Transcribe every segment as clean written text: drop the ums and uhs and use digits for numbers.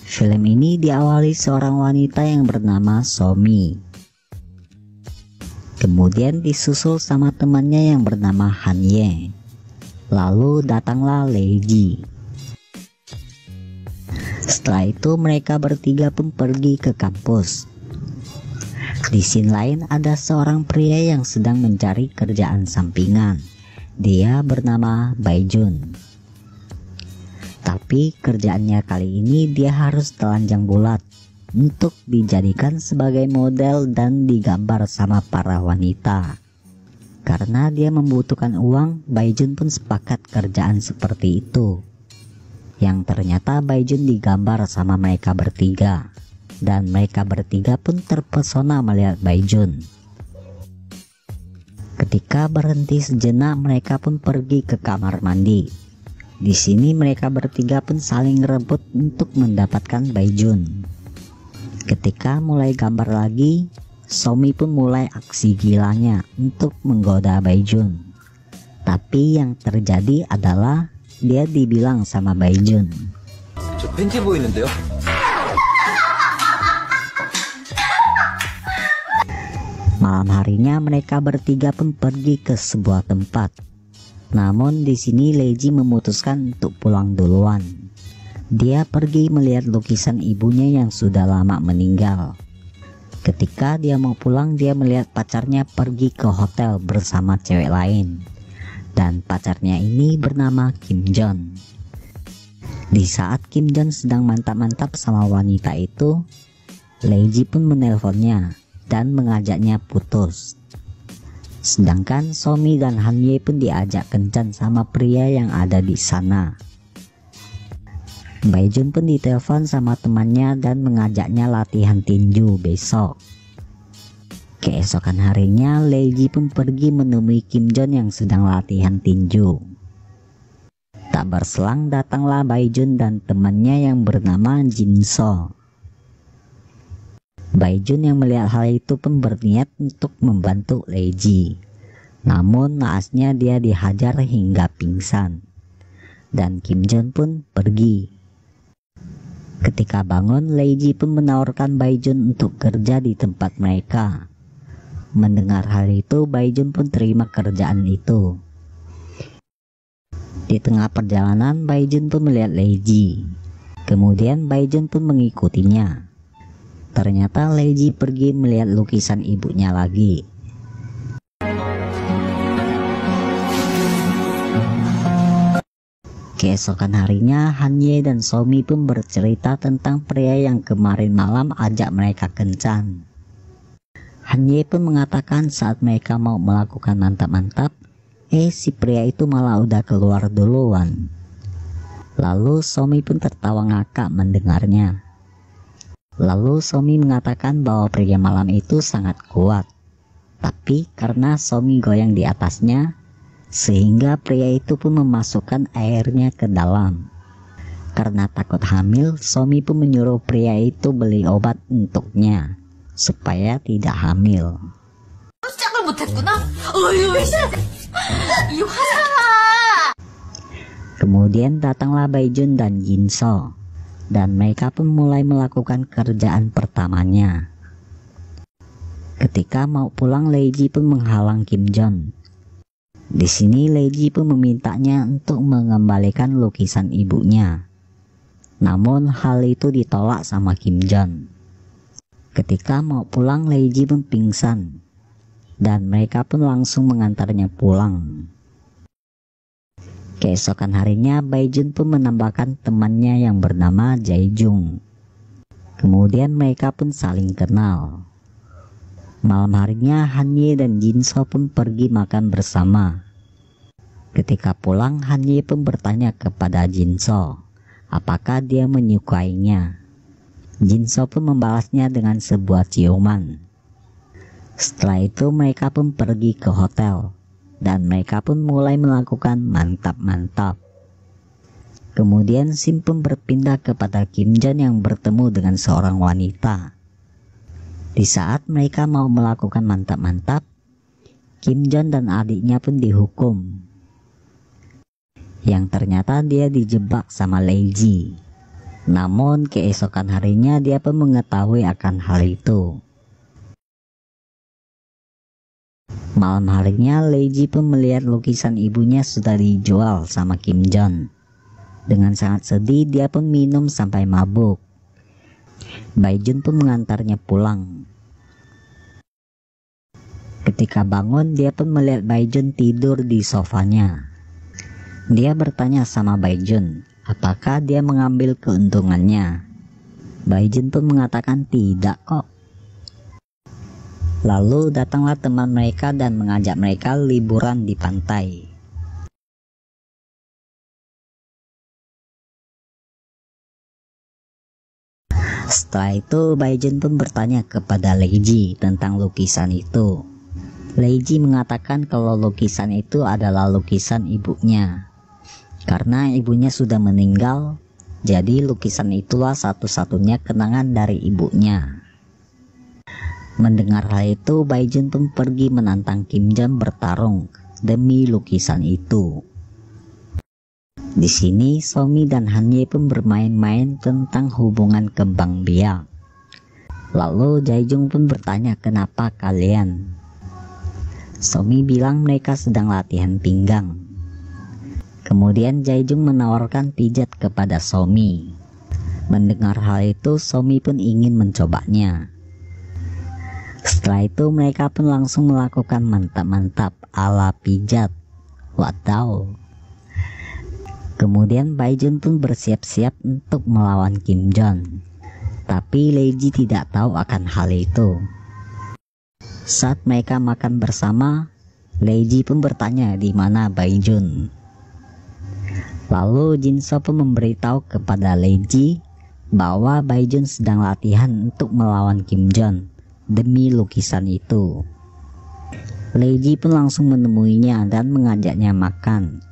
Film ini diawali seorang wanita yang bernama Somi. Kemudian disusul sama temannya yang bernama Hanye. Lalu datanglah Leiji. Setelah itu mereka bertiga pun pergi ke kampus. Di scene lain ada seorang pria yang sedang mencari kerjaan sampingan. Dia bernama Baijun. Tapi kerjaannya kali ini dia harus telanjang bulat untuk dijadikan sebagai model dan digambar sama para wanita. Karena dia membutuhkan uang, Baijun pun sepakat kerjaan seperti itu. Yang ternyata Baijun digambar sama mereka bertiga, dan mereka bertiga pun terpesona melihat Baijun. Ketika berhenti sejenak, mereka pun pergi ke kamar mandi. Di sini mereka bertiga pun saling rebut untuk mendapatkan Baijun. Ketika mulai gambar lagi, Somi pun mulai aksi gilanya untuk menggoda Baijun. Tapi yang terjadi adalah dia dibilang sama Baijun, 저 팬티 보이는데요? Malam harinya mereka bertiga pun pergi ke sebuah tempat. Namun di sini Leiji memutuskan untuk pulang duluan. Dia pergi melihat lukisan ibunya yang sudah lama meninggal. Ketika dia mau pulang, dia melihat pacarnya pergi ke hotel bersama cewek lain. Dan pacarnya ini bernama Kim Jon. Di saat Kim Jon sedang mantap-mantap sama wanita itu, Leiji pun menelponnya dan mengajaknya putus. Sedangkan Somi dan Hanye pun diajak kencan sama pria yang ada di sana. Baijun pun ditelepon sama temannya dan mengajaknya latihan tinju besok. Keesokan harinya, Leiji pun pergi menemui Kim Jon yang sedang latihan tinju. Tak berselang datanglah Baijun dan temannya yang bernama Jinso. Baijun yang melihat hal itu pun berniat untuk membantu Leiji. Namun naasnya dia dihajar hingga pingsan. Dan Kim Jon pun pergi. Ketika bangun, Leiji pun menawarkan Baijun untuk kerja di tempat mereka. Mendengar hal itu, Baijun pun terima kerjaan itu. Di tengah perjalanan, Baijun pun melihat Leiji. Kemudian Baijun pun mengikutinya. Ternyata Leiji pergi melihat lukisan ibunya lagi. Keesokan harinya, Hanye dan Somi pun bercerita tentang pria yang kemarin malam ajak mereka kencan. Hanye pun mengatakan saat mereka mau melakukan mantap-mantap, si pria itu malah udah keluar duluan. Lalu Somi pun tertawa ngakak mendengarnya. Lalu Somi mengatakan bahwa pria malam itu sangat kuat. Tapi karena Somi goyang di atasnya, sehingga pria itu pun memasukkan airnya ke dalam. Karena takut hamil, Somi pun menyuruh pria itu beli obat untuknya supaya tidak hamil. Kemudian datanglah Baijun dan Jinso, dan mereka pun mulai melakukan kerjaan pertamanya. Ketika mau pulang, Leiji pun menghalang Kim Jon. Di sini Leiji pun memintanya untuk mengembalikan lukisan ibunya. Namun hal itu ditolak sama Kim Jon. Ketika mau pulang, Leiji pun pingsan, dan mereka pun langsung mengantarnya pulang. Keesokan harinya, Baijun pun menambahkan temannya yang bernama Jaejung. Kemudian mereka pun saling kenal. Malam harinya, Hanye dan Jinso pun pergi makan bersama. Ketika pulang, Hanye pun bertanya kepada Jinso apakah dia menyukainya. Jinso pun membalasnya dengan sebuah ciuman. Setelah itu mereka pun pergi ke hotel, dan mereka pun mulai melakukan mantap-mantap. Kemudian Sim pun berpindah kepada Kim Jon yang bertemu dengan seorang wanita. Di saat mereka mau melakukan mantap-mantap, Kim Jon dan adiknya pun dihukum. Yang ternyata dia dijebak sama Leiji. Namun keesokan harinya dia pun mengetahui akan hal itu. Malam harinya Leiji pun melihat lukisan ibunya sudah dijual sama Kim Jong. Dengan sangat sedih dia pun minum sampai mabuk. Baijun pun mengantarnya pulang. Ketika bangun dia pun melihat Baijun tidur di sofanya. Dia bertanya sama Baijun apakah dia mengambil keuntungannya. Baijun pun mengatakan tidak kok. Lalu datanglah teman mereka dan mengajak mereka liburan di pantai. Setelah itu Baijun pun bertanya kepada Leiji tentang lukisan itu. Leiji mengatakan kalau lukisan itu adalah lukisan ibunya. Karena ibunya sudah meninggal, jadi lukisan itulah satu-satunya kenangan dari ibunya. Mendengar hal itu, Baijun pun pergi menantang Kim Jong bertarung demi lukisan itu. Di sini Somi dan Hanye pun bermain-main tentang hubungan kembang biak. Lalu Jaejung pun bertanya kenapa kalian. Somi bilang mereka sedang latihan pinggang. Kemudian Jaejung menawarkan pijat kepada Somi. Mendengar hal itu, Somi pun ingin mencobanya. Setelah itu mereka pun langsung melakukan mantap-mantap ala pijat. Wadaw. Kemudian Baijun pun bersiap-siap untuk melawan Kim Jong. Tapi Leiji tidak tahu akan hal itu. Saat mereka makan bersama, Leiji pun bertanya di mana Baijun. Lalu Jinso pun memberitahu kepada Leiji bahwa Baijun sedang latihan untuk melawan Kim Jong demi lukisan itu. Leiji pun langsung menemuinya dan mengajaknya makan.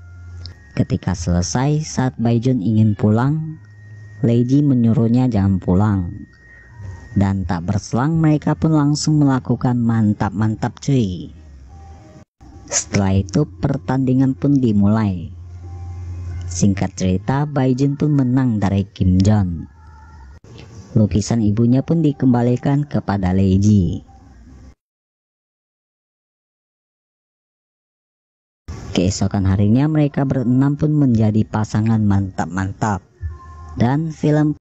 Ketika selesai, saat Baijun ingin pulang, Leiji menyuruhnya jangan pulang. Dan tak berselang mereka pun langsung melakukan mantap-mantap cuy. Setelah itu pertandingan pun dimulai. Singkat cerita, Baijun pun menang dari Kim Jong. Lukisan ibunya pun dikembalikan kepada Leiji. Keesokan harinya mereka berenam pun menjadi pasangan mantap-mantap. Dan film